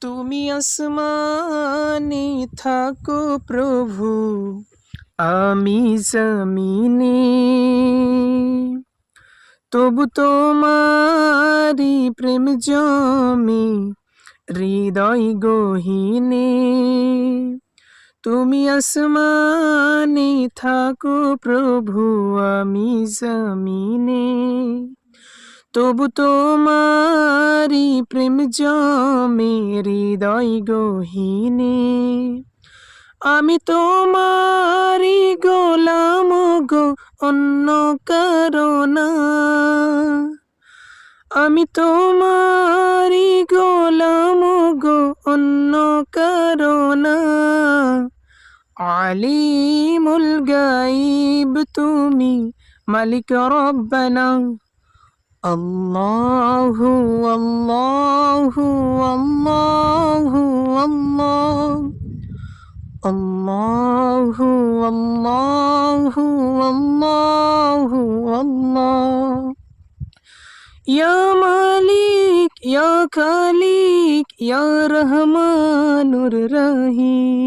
তুমি আসমানে থাকো প্রভু, আমি জমিনে, তবু তোমারি প্রেম জমে হৃদয় গহীনে। তুমি আসমানে থাকো প্রভু, আমি জমিনে, তবু তোমারি প্রেম জমে হৃদয় গহীনে। আমি তোমারি গোলাম গো, অন্য কারো না। আমি তোমারি গোলাম গো, অন্য কারো না। আলিমুল গাইব তুমি, মালিক রব্বানা। আল্লাহু আল্লাহু আল্লাহু আল্লাহ, আল্লাহু আল্লাহু আল্লাহু আল্লাহ। ইয়া মালিক ইয়া খালিক ইয়া রহমানুর রহিম।